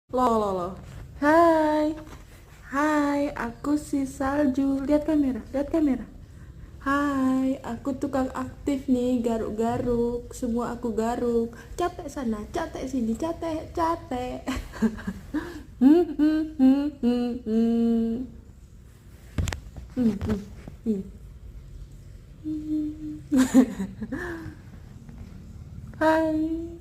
Loh. Hai. Hai, aku si Salju. Lihat kamera, lihat kamera. Hai, aku tukang aktif nih, garuk-garuk. Semua aku garuk. Capek sana, capek sini, capek, capek. Hmm, hmm, hmm, hmm, hmm. Hmm, hmm, hmm. Hai.